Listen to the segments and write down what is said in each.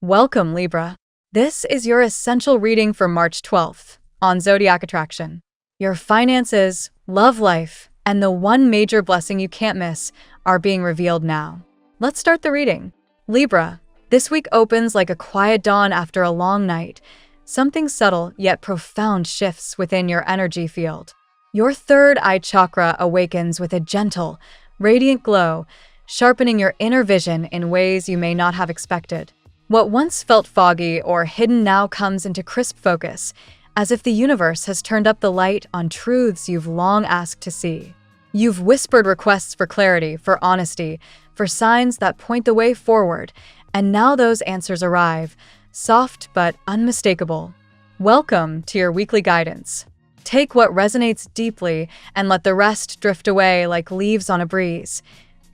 Welcome, Libra. This is your essential reading for March 12th on Zodiac Attraction. Your finances, love life, and the one major blessing you can't miss are being revealed now. Let's start the reading. Libra, this week opens like a quiet dawn after a long night. Something subtle yet profound shifts within your energy field. Your third eye chakra awakens with a gentle, radiant glow, sharpening your inner vision in ways you may not have expected. What once felt foggy or hidden now comes into crisp focus, as if the universe has turned up the light on truths you've long asked to see. You've whispered requests for clarity, for honesty, for signs that point the way forward, and now those answers arrive, soft but unmistakable. Welcome to your weekly guidance. Take what resonates deeply and let the rest drift away like leaves on a breeze.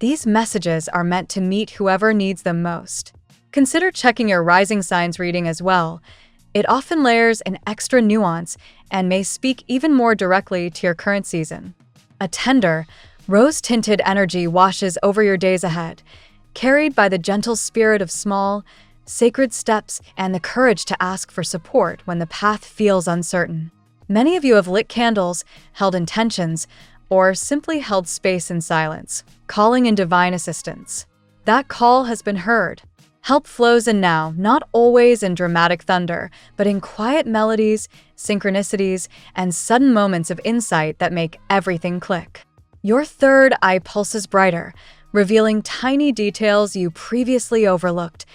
These messages are meant to meet whoever needs them most. Consider checking your rising signs reading as well. It often layers an extra nuance and may speak even more directly to your current season. A tender, rose-tinted energy washes over your days ahead, carried by the gentle spirit of small, sacred steps and the courage to ask for support when the path feels uncertain. Many of you have lit candles, held intentions, or simply held space in silence, calling in divine assistance. That call has been heard. Help flows in now, not always in dramatic thunder, but in quiet melodies, synchronicities, and sudden moments of insight that make everything click. Your third eye pulses brighter, revealing tiny details you previously overlooked.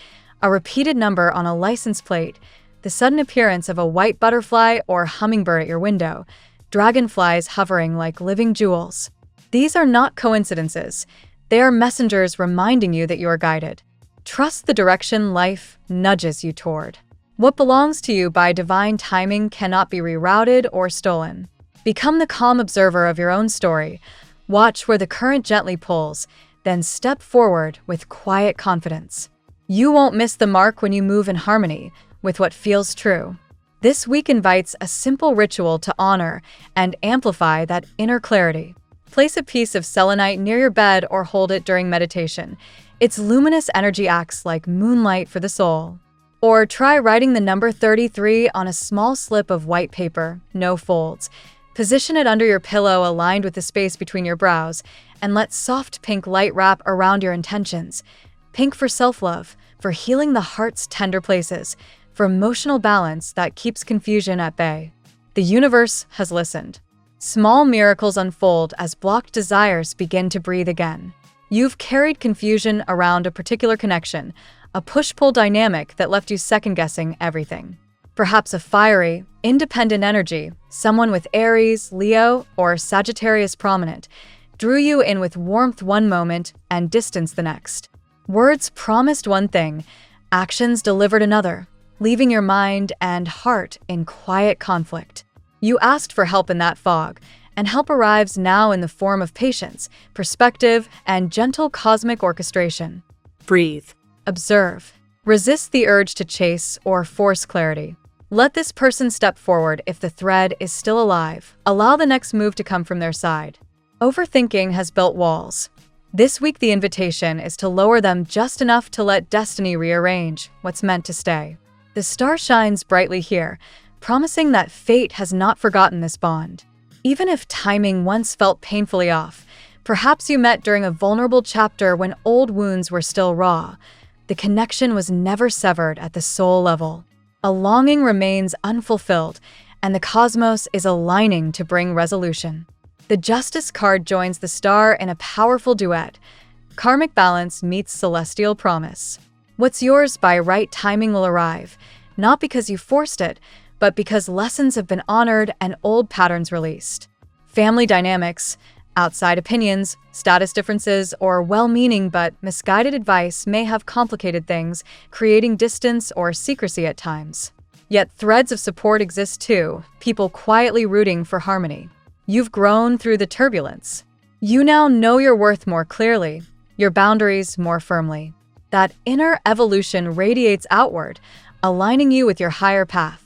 A repeated number on a license plate, the sudden appearance of a white butterfly or hummingbird at your window, dragonflies hovering like living jewels. These are not coincidences. They are messengers reminding you that you are guided. Trust the direction life nudges you toward. What belongs to you by divine timing cannot be rerouted or stolen. Become the calm observer of your own story. Watch where the current gently pulls, then step forward with quiet confidence. You won't miss the mark when you move in harmony with what feels true. This week invites a simple ritual to honor and amplify that inner clarity. Place a piece of selenite near your bed or hold it during meditation. Its luminous energy acts like moonlight for the soul. Or try writing the number 33 on a small slip of white paper, no folds. Position it under your pillow aligned with the space between your brows, and let soft pink light wrap around your intentions. Pink for self-love, for healing the heart's tender places, for emotional balance that keeps confusion at bay. The universe has listened. Small miracles unfold as blocked desires begin to breathe again. You've carried confusion around a particular connection, a push-pull dynamic that left you second-guessing everything. Perhaps a fiery, independent energy, someone with Aries, Leo, or Sagittarius prominent, drew you in with warmth one moment and distance the next. Words promised one thing, actions delivered another, leaving your mind and heart in quiet conflict. You asked for help in that fog, and help arrives now in the form of patience, perspective, and gentle cosmic orchestration. Breathe. Observe. Resist the urge to chase or force clarity. Let this person step forward if the thread is still alive. Allow the next move to come from their side. Overthinking has built walls. This week the invitation is to lower them just enough to let destiny rearrange what's meant to stay. The star shines brightly here, promising that fate has not forgotten this bond. Even if timing once felt painfully off, perhaps you met during a vulnerable chapter when old wounds were still raw. The connection was never severed at the soul level. A longing remains unfulfilled, and the cosmos is aligning to bring resolution. The Justice card joins the star in a powerful duet. Karmic balance meets celestial promise. What's yours by right timing will arrive, not because you forced it, but because lessons have been honored and old patterns released. Family dynamics, outside opinions, status differences, or well-meaning but misguided advice may have complicated things, creating distance or secrecy at times. Yet threads of support exist too, people quietly rooting for harmony. You've grown through the turbulence. You now know your worth more clearly, your boundaries more firmly. That inner evolution radiates outward, aligning you with your higher path.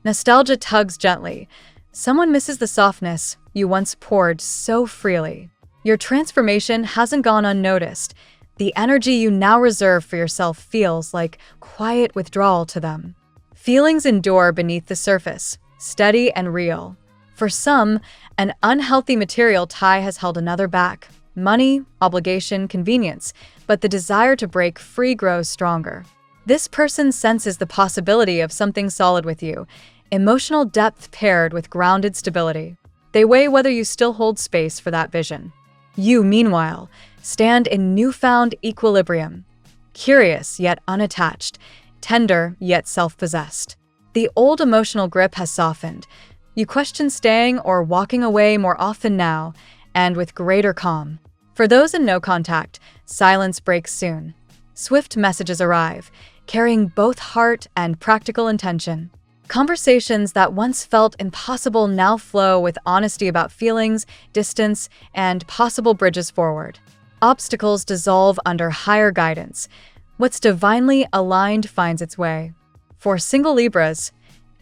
Nostalgia tugs gently. Someone misses the softness you once poured so freely. Your transformation hasn't gone unnoticed. The energy you now reserve for yourself feels like quiet withdrawal to them. Feelings endure beneath the surface, steady and real. For some, an unhealthy material tie has held another back. Money, obligation, convenience, but the desire to break free grows stronger. This person senses the possibility of something solid with you, emotional depth paired with grounded stability. They weigh whether you still hold space for that vision. You, meanwhile, stand in newfound equilibrium, curious yet unattached, tender yet self-possessed. The old emotional grip has softened. You question staying or walking away more often now, and with greater calm. For those in no contact, silence breaks soon. Swift messages arrive, carrying both heart and practical intention. Conversations that once felt impossible now flow with honesty about feelings, distance, and possible bridges forward. Obstacles dissolve under higher guidance. What's divinely aligned finds its way. For single Libras,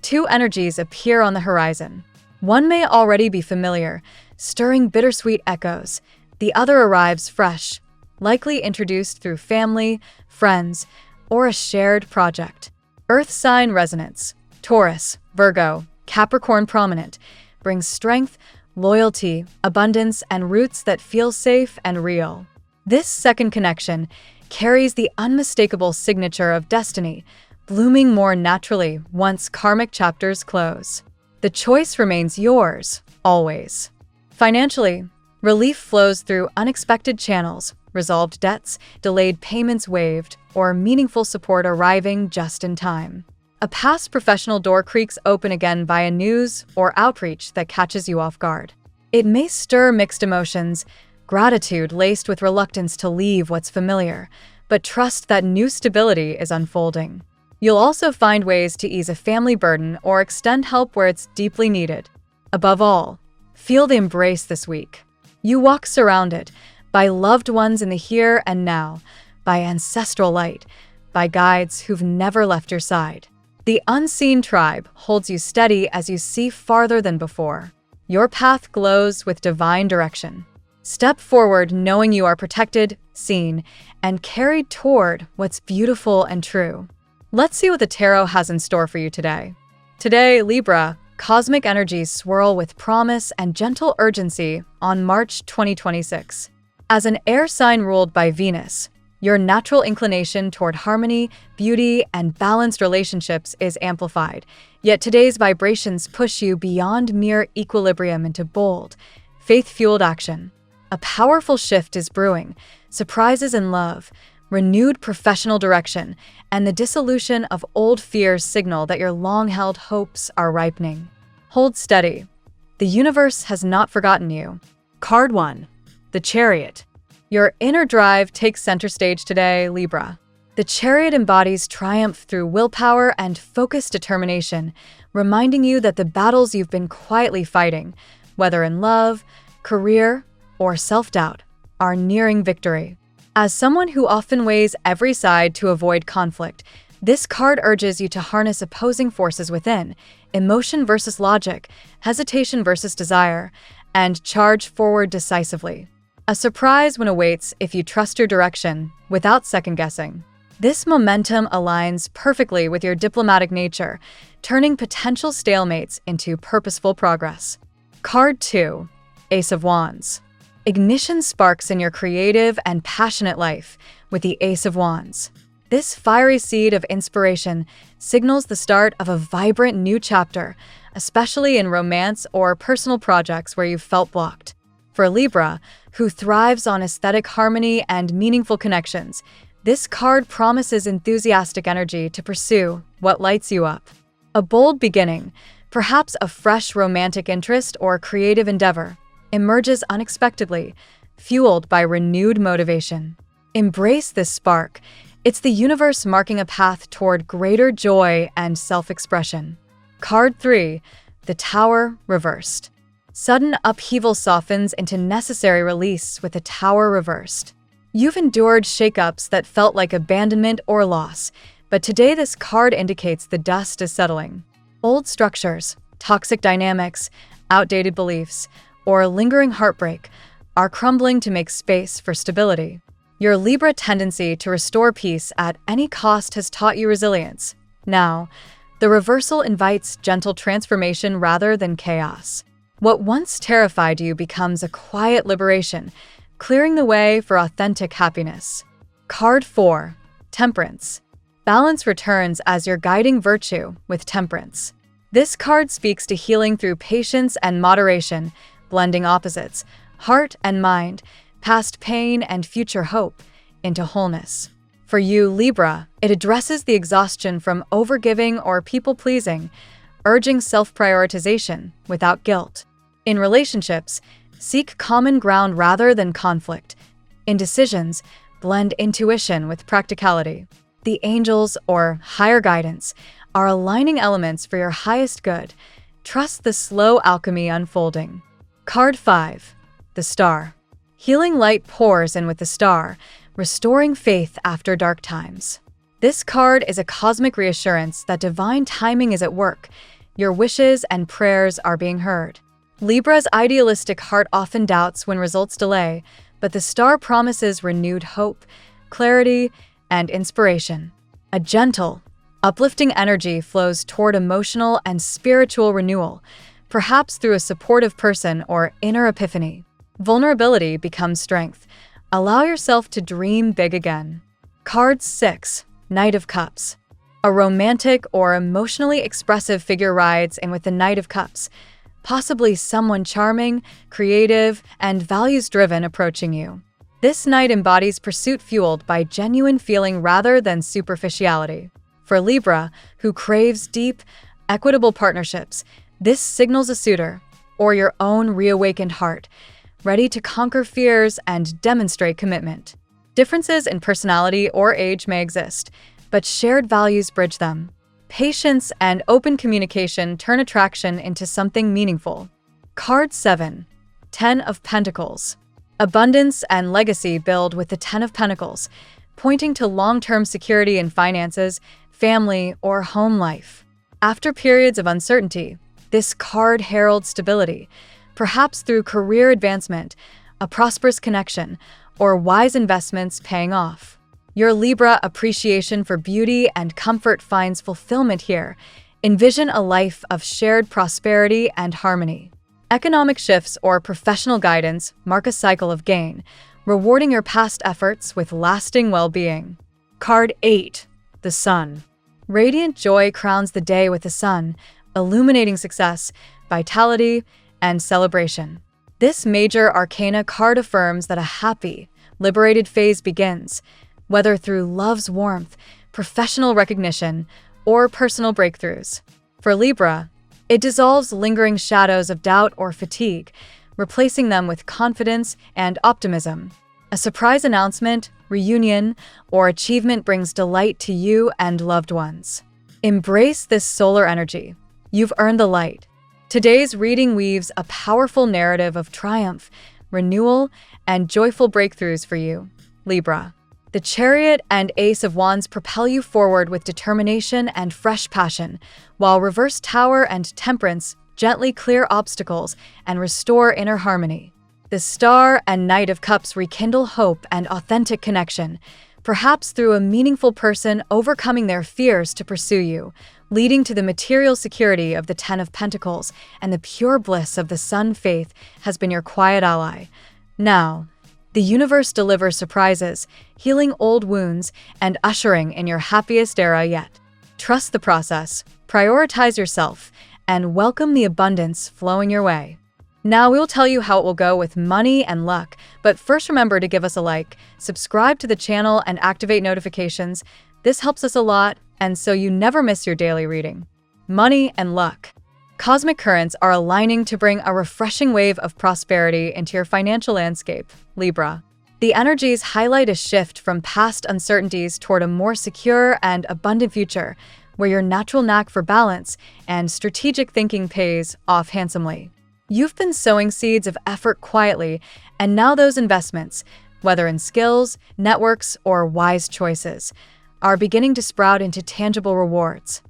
two energies appear on the horizon. One may already be familiar, stirring bittersweet echoes. The other arrives fresh, likely introduced through family, friends, or a shared project. Earth sign resonance, Taurus, Virgo, Capricorn prominent, brings strength, loyalty, abundance, and roots that feel safe and real. This second connection carries the unmistakable signature of destiny, blooming more naturally once karmic chapters close. The choice remains yours, always. Financially, relief flows through unexpected channels, resolved debts, delayed payments waived, or meaningful support arriving just in time. A past professional door creaks open again via news or outreach that catches you off guard. It may stir mixed emotions, gratitude laced with reluctance to leave what's familiar, but trust that new stability is unfolding. You'll also find ways to ease a family burden or extend help where it's deeply needed. Above all, feel the embrace this week. You walk surrounded by loved ones in the here and now, by ancestral light, by guides who've never left your side. The unseen tribe holds you steady as you see farther than before. Your path glows with divine direction. Step forward knowing you are protected, seen, and carried toward what's beautiful and true. Let's see what the tarot has in store for you today. Today, Libra, cosmic energies swirl with promise and gentle urgency on March 2026. As an air sign ruled by Venus, your natural inclination toward harmony, beauty, and balanced relationships is amplified. Yet today's vibrations push you beyond mere equilibrium into bold, faith-fueled action. A powerful shift is brewing, surprises in love, renewed professional direction, and the dissolution of old fears signal that your long-held hopes are ripening. Hold steady. The universe has not forgotten you. Card 1. The Chariot. Your inner drive takes center stage today, Libra. The Chariot embodies triumph through willpower and focused determination, reminding you that the battles you've been quietly fighting, whether in love, career, or self-doubt, are nearing victory. As someone who often weighs every side to avoid conflict, this card urges you to harness opposing forces within, emotion versus logic, hesitation versus desire, and charge forward decisively. A surprise when awaits if you trust your direction without second-guessing. This momentum aligns perfectly with your diplomatic nature, turning potential stalemates into purposeful progress. Card 2. Ace of Wands. Ignition sparks in your creative and passionate life with the Ace of Wands. This fiery seed of inspiration signals the start of a vibrant new chapter, especially in romance or personal projects where you've felt blocked. For Libra, who thrives on aesthetic harmony and meaningful connections, this card promises enthusiastic energy to pursue what lights you up. A bold beginning, perhaps a fresh romantic interest or creative endeavor, emerges unexpectedly, fueled by renewed motivation. Embrace this spark. It's the universe marking a path toward greater joy and self-expression. Card 3. The Tower reversed. Sudden upheaval softens into necessary release with the Tower reversed. You've endured shakeups that felt like abandonment or loss, but today this card indicates the dust is settling. Old structures, toxic dynamics, outdated beliefs, or lingering heartbreak are crumbling to make space for stability. Your Libra tendency to restore peace at any cost has taught you resilience. Now, the reversal invites gentle transformation rather than chaos. What once terrified you becomes a quiet liberation, clearing the way for authentic happiness. Card 4. Temperance. Balance returns as your guiding virtue with Temperance. This card speaks to healing through patience and moderation, blending opposites, heart and mind, past pain and future hope, into wholeness. For you, Libra, it addresses the exhaustion from overgiving or people-pleasing, urging self-prioritization without guilt. In relationships, seek common ground rather than conflict. In decisions, blend intuition with practicality. The angels, or higher guidance, are aligning elements for your highest good. Trust the slow alchemy unfolding. Card 5. The Star. Healing light pours in with the star, restoring faith after dark times. This card is a cosmic reassurance that divine timing is at work. Your wishes and prayers are being heard. Libra's idealistic heart often doubts when results delay, but the star promises renewed hope, clarity, and inspiration. A gentle, uplifting energy flows toward emotional and spiritual renewal, perhaps through a supportive person or inner epiphany. Vulnerability becomes strength. Allow yourself to dream big again. Card 6. Knight of Cups. A romantic or emotionally expressive figure rides in with the Knight of Cups, possibly someone charming, creative, and values-driven approaching you. This knight embodies pursuit fueled by genuine feeling rather than superficiality. For Libra, who craves deep, equitable partnerships, this signals a suitor, or your own reawakened heart, ready to conquer fears and demonstrate commitment. Differences in personality or age may exist, but shared values bridge them. Patience and open communication turn attraction into something meaningful. Card 7. Ten of Pentacles. Abundance and legacy build with the Ten of Pentacles, pointing to long-term security in finances, family, or home life. After periods of uncertainty, this card heralds stability, perhaps through career advancement, a prosperous connection, or wise investments paying off. Your Libra appreciation for beauty and comfort finds fulfillment here. Envision a life of shared prosperity and harmony. Economic shifts or professional guidance mark a cycle of gain, rewarding your past efforts with lasting well-being. Card 8. The Sun. Radiant joy crowns the day with the sun, illuminating success, vitality, and celebration. This major arcana card affirms that a happy, liberated phase begins, whether through love's warmth, professional recognition, or personal breakthroughs. For Libra, it dissolves lingering shadows of doubt or fatigue, replacing them with confidence and optimism. A surprise announcement, reunion, or achievement brings delight to you and loved ones. Embrace this solar energy. You've earned the light. Today's reading weaves a powerful narrative of triumph, renewal, and joyful breakthroughs for you, Libra. The Chariot and Ace of Wands propel you forward with determination and fresh passion, while Reverse Tower and Temperance gently clear obstacles and restore inner harmony. The Star and Knight of Cups rekindle hope and authentic connection, perhaps through a meaningful person overcoming their fears to pursue you, leading to the material security of the Ten of Pentacles and the pure bliss of the Sun. Faith has been your quiet ally. Now, the universe delivers surprises, healing old wounds, and ushering in your happiest era yet. Trust the process, prioritize yourself, and welcome the abundance flowing your way. Now we will tell you how it will go with money and luck, but first remember to give us a like, subscribe to the channel, and activate notifications. This helps us a lot, and so you never miss your daily reading. Money and luck. Cosmic currents are aligning to bring a refreshing wave of prosperity into your financial landscape, Libra. The energies highlight a shift from past uncertainties toward a more secure and abundant future, where your natural knack for balance and strategic thinking pays off handsomely. You've been sowing seeds of effort quietly, and now those investments, whether in skills, networks, or wise choices, are beginning to sprout into tangible rewards.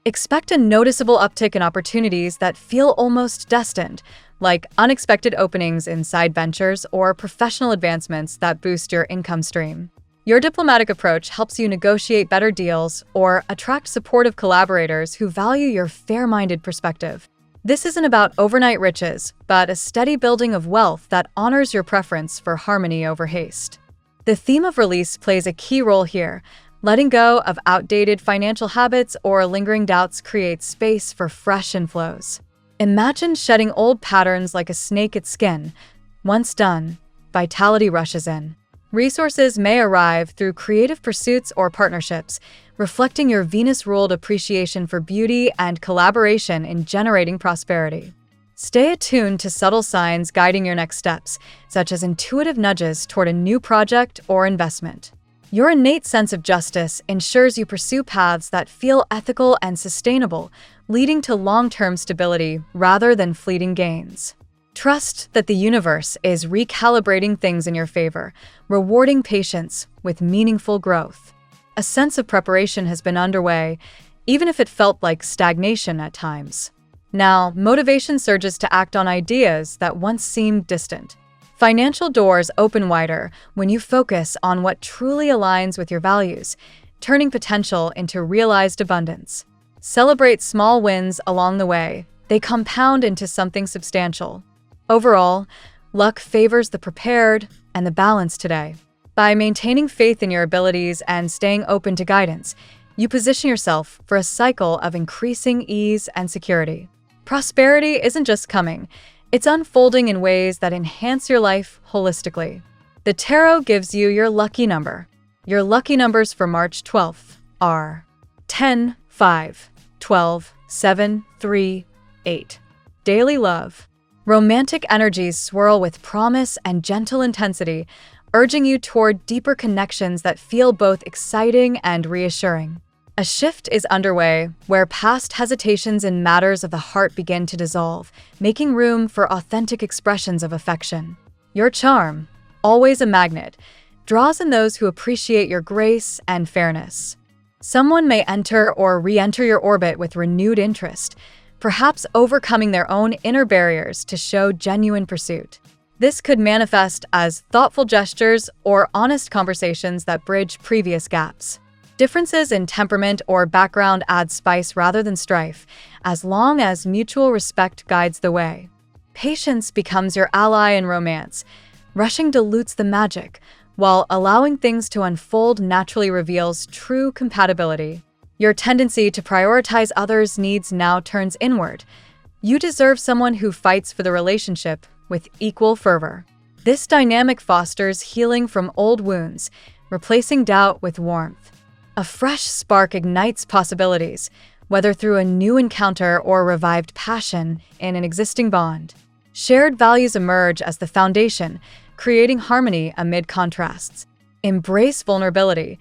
Expect a noticeable uptick in opportunities that feel almost destined, like unexpected openings in side ventures or professional advancements that boost your income stream. Your diplomatic approach helps you negotiate better deals or attract supportive collaborators who value your fair-minded perspective. This isn't about overnight riches, but a steady building of wealth that honors your preference for harmony over haste. The theme of release plays a key role here. Letting go of outdated financial habits or lingering doubts creates space for fresh inflows. Imagine shedding old patterns like a snake its skin. Once done, vitality rushes in. Resources may arrive through creative pursuits or partnerships, reflecting your Venus-ruled appreciation for beauty and collaboration in generating prosperity. Stay attuned to subtle signs guiding your next steps, such as intuitive nudges toward a new project or investment. Your innate sense of justice ensures you pursue paths that feel ethical and sustainable, leading to long-term stability rather than fleeting gains. Trust that the universe is recalibrating things in your favor, rewarding patience with meaningful growth. A sense of preparation has been underway, even if it felt like stagnation at times. Now, motivation surges to act on ideas that once seemed distant. Financial doors open wider when you focus on what truly aligns with your values, turning potential into realized abundance. Celebrate small wins along the way. They compound into something substantial. Overall, luck favors the prepared and the balanced today. By maintaining faith in your abilities and staying open to guidance, you position yourself for a cycle of increasing ease and security. Prosperity isn't just coming, it's unfolding in ways that enhance your life holistically. The tarot gives you your lucky number. Your lucky numbers for March 12th are 10, 5, 12, 7, 3, 8. Daily love. Romantic energies swirl with promise and gentle intensity, urging you toward deeper connections that feel both exciting and reassuring. A shift is underway where past hesitations in matters of the heart begin to dissolve, making room for authentic expressions of affection. Your charm, always a magnet, draws in those who appreciate your grace and fairness. Someone may enter or re-enter your orbit with renewed interest, perhaps overcoming their own inner barriers to show genuine pursuit. This could manifest as thoughtful gestures or honest conversations that bridge previous gaps. Differences in temperament or background add spice rather than strife, as long as mutual respect guides the way. Patience becomes your ally in romance. Rushing dilutes the magic, while allowing things to unfold naturally reveals true compatibility. Your tendency to prioritize others' needs now turns inward. You deserve someone who fights for the relationship with equal fervor. This dynamic fosters healing from old wounds, replacing doubt with warmth. A fresh spark ignites possibilities, whether through a new encounter or revived passion in an existing bond. Shared values emerge as the foundation, creating harmony amid contrasts. Embrace vulnerability.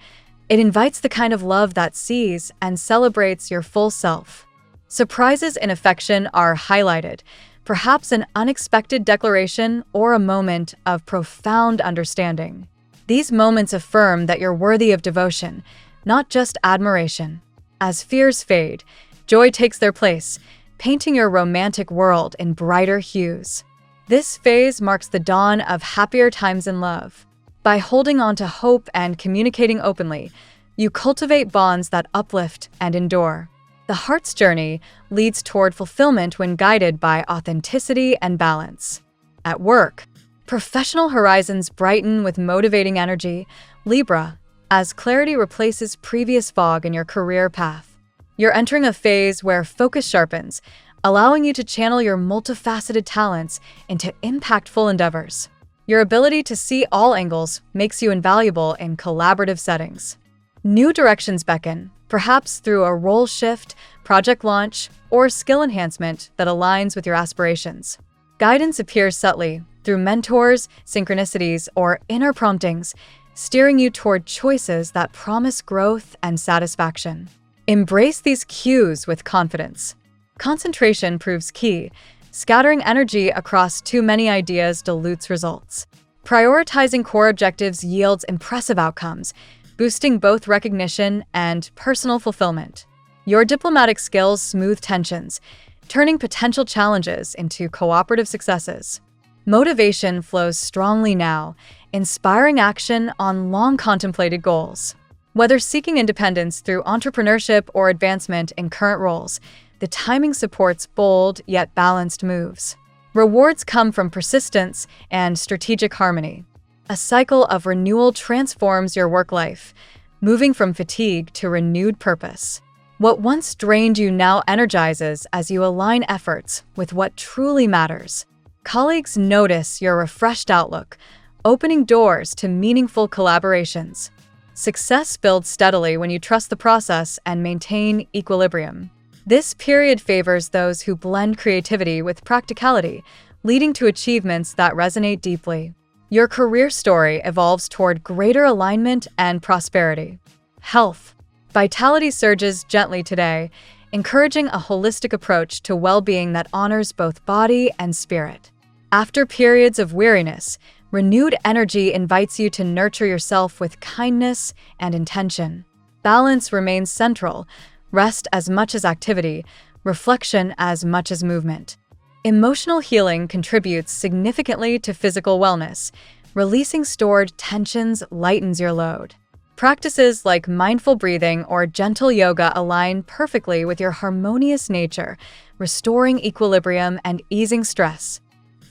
It invites the kind of love that sees and celebrates your full self. Surprises in affection are highlighted, perhaps an unexpected declaration or a moment of profound understanding. These moments affirm that you're worthy of devotion, not just admiration. As fears fade, joy takes their place, painting your romantic world in brighter hues. This phase marks the dawn of happier times in love. By holding on to hope and communicating openly, you cultivate bonds that uplift and endure. The heart's journey leads toward fulfillment when guided by authenticity and balance. At work, professional horizons brighten with motivating energy. Libra, as clarity replaces previous fog in your career path. You're entering a phase where focus sharpens, allowing you to channel your multifaceted talents into impactful endeavors. Your ability to see all angles makes you invaluable in collaborative settings. New directions beckon, perhaps through a role shift, project launch, or skill enhancement that aligns with your aspirations. Guidance appears subtly through mentors, synchronicities, or inner promptings, steering you toward choices that promise growth and satisfaction. Embrace these cues with confidence. Concentration proves key. Scattering energy across too many ideas dilutes results. Prioritizing core objectives yields impressive outcomes, boosting both recognition and personal fulfillment. Your diplomatic skills smooth tensions, turning potential challenges into cooperative successes. Motivation flows strongly now, inspiring action on long-contemplated goals. Whether seeking independence through entrepreneurship or advancement in current roles, the timing supports bold yet balanced moves. Rewards come from persistence and strategic harmony. A cycle of renewal transforms your work life, moving from fatigue to renewed purpose. What once drained you now energizes as you align efforts with what truly matters. Colleagues notice your refreshed outlook, opening doors to meaningful collaborations. Success builds steadily when you trust the process and maintain equilibrium. This period favors those who blend creativity with practicality, leading to achievements that resonate deeply. Your career story evolves toward greater alignment and prosperity. Health. Vitality surges gently today, encouraging a holistic approach to well-being that honors both body and spirit. After periods of weariness, renewed energy invites you to nurture yourself with kindness and intention. Balance remains central, rest as much as activity, reflection as much as movement. Emotional healing contributes significantly to physical wellness. Releasing stored tensions lightens your load. Practices like mindful breathing or gentle yoga align perfectly with your harmonious nature, restoring equilibrium and easing stress.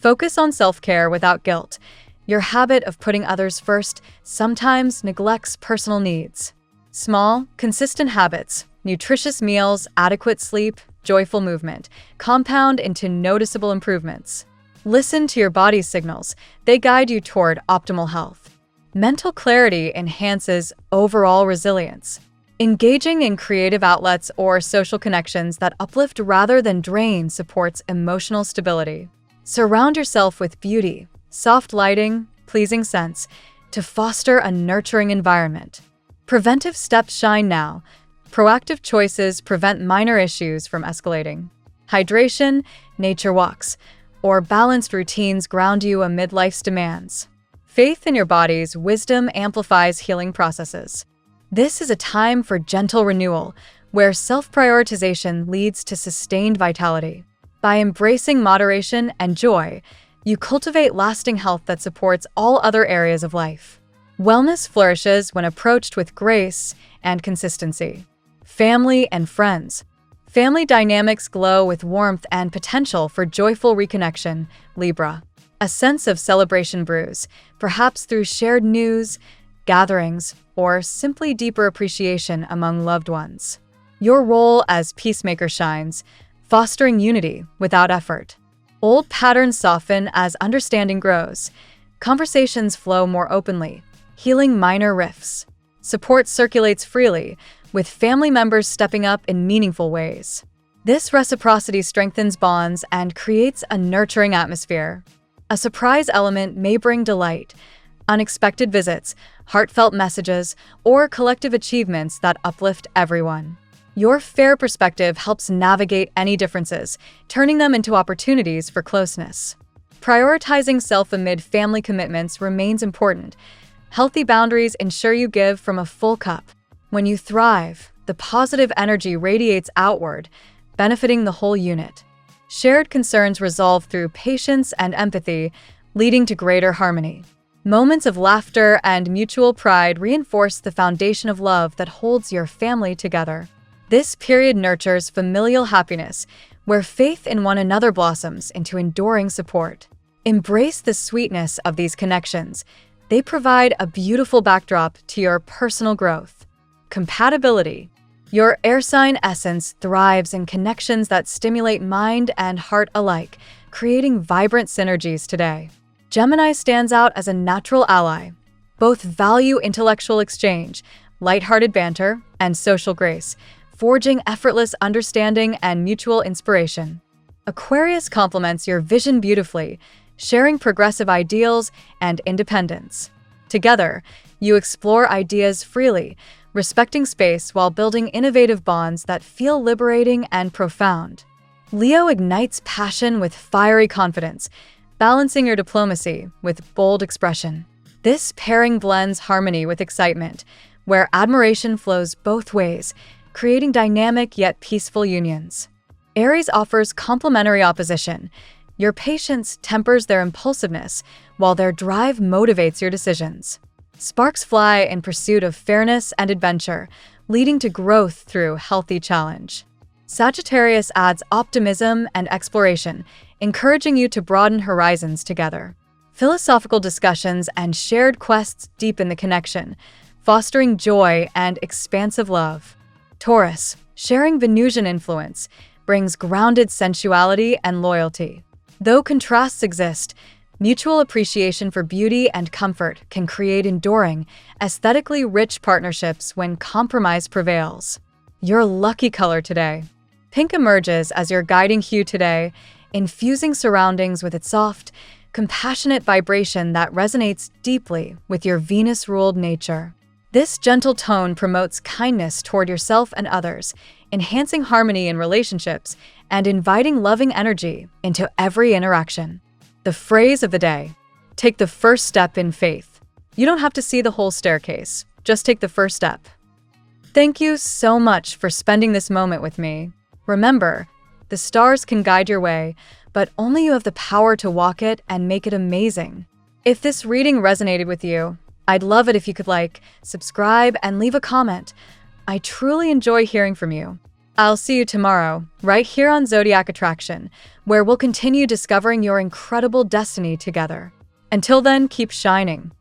Focus on self-care without guilt. Your habit of putting others first sometimes neglects personal needs. Small, consistent habits, nutritious meals, adequate sleep, joyful movement, compound into noticeable improvements. Listen to your body's signals. They guide you toward optimal health. Mental clarity enhances overall resilience. Engaging in creative outlets or social connections that uplift rather than drain supports emotional stability. Surround yourself with beauty, soft lighting, pleasing scents to foster a nurturing environment. Preventive steps shine now. Proactive choices prevent minor issues from escalating. Hydration, nature walks, or balanced routines ground you amid life's demands. Faith in your body's wisdom amplifies healing processes. This is a time for gentle renewal, where self-prioritization leads to sustained vitality. By embracing moderation and joy, you cultivate lasting health that supports all other areas of life. Wellness flourishes when approached with grace and consistency. Family and friends. Family dynamics glow with warmth and potential for joyful reconnection, Libra. A sense of celebration brews, perhaps through shared news, gatherings, or simply deeper appreciation among loved ones. Your role as peacemaker shines, fostering unity without effort. Old patterns soften as understanding grows. Conversations flow more openly, healing minor rifts. Support circulates freely, with family members stepping up in meaningful ways. This reciprocity strengthens bonds and creates a nurturing atmosphere. A surprise element may bring delight, unexpected visits, heartfelt messages, or collective achievements that uplift everyone. Your fair perspective helps navigate any differences, turning them into opportunities for closeness. Prioritizing self amid family commitments remains important. Healthy boundaries ensure you give from a full cup. When you thrive, the positive energy radiates outward, benefiting the whole unit. Shared concerns resolve through patience and empathy, leading to greater harmony. Moments of laughter and mutual pride reinforce the foundation of love that holds your family together. This period nurtures familial happiness, where faith in one another blossoms into enduring support. Embrace the sweetness of these connections. They provide a beautiful backdrop to your personal growth. Compatibility. Your air sign essence thrives in connections that stimulate mind and heart alike, creating vibrant synergies today. Gemini stands out as a natural ally. Both value intellectual exchange, lighthearted banter, and social grace, forging effortless understanding and mutual inspiration. Aquarius complements your vision beautifully, sharing progressive ideals and independence. Together, you explore ideas freely, respecting space while building innovative bonds that feel liberating and profound. Leo ignites passion with fiery confidence, balancing your diplomacy with bold expression. This pairing blends harmony with excitement, where admiration flows both ways, creating dynamic yet peaceful unions. Aries offers complementary opposition. Your patience tempers their impulsiveness, while their drive motivates your decisions. Sparks fly in pursuit of fairness and adventure, leading to growth through healthy challenge. Sagittarius adds optimism and exploration, encouraging you to broaden horizons together. Philosophical discussions and shared quests deepen the connection, fostering joy and expansive love. Taurus, sharing Venusian influence, brings grounded sensuality and loyalty. Though contrasts exist, mutual appreciation for beauty and comfort can create enduring, aesthetically rich partnerships when compromise prevails. Your lucky color today. Pink emerges as your guiding hue today, infusing surroundings with its soft, compassionate vibration that resonates deeply with your Venus-ruled nature. This gentle tone promotes kindness toward yourself and others, enhancing harmony in relationships and inviting loving energy into every interaction. The phrase of the day: take the first step in faith. You don't have to see the whole staircase, just take the first step. Thank you so much for spending this moment with me. Remember, the stars can guide your way, but only you have the power to walk it and make it amazing. If this reading resonated with you, I'd love it if you could like, subscribe, and leave a comment. I truly enjoy hearing from you. I'll see you tomorrow, right here on Zodiac Attraction, where we'll continue discovering your incredible destiny together. Until then, keep shining.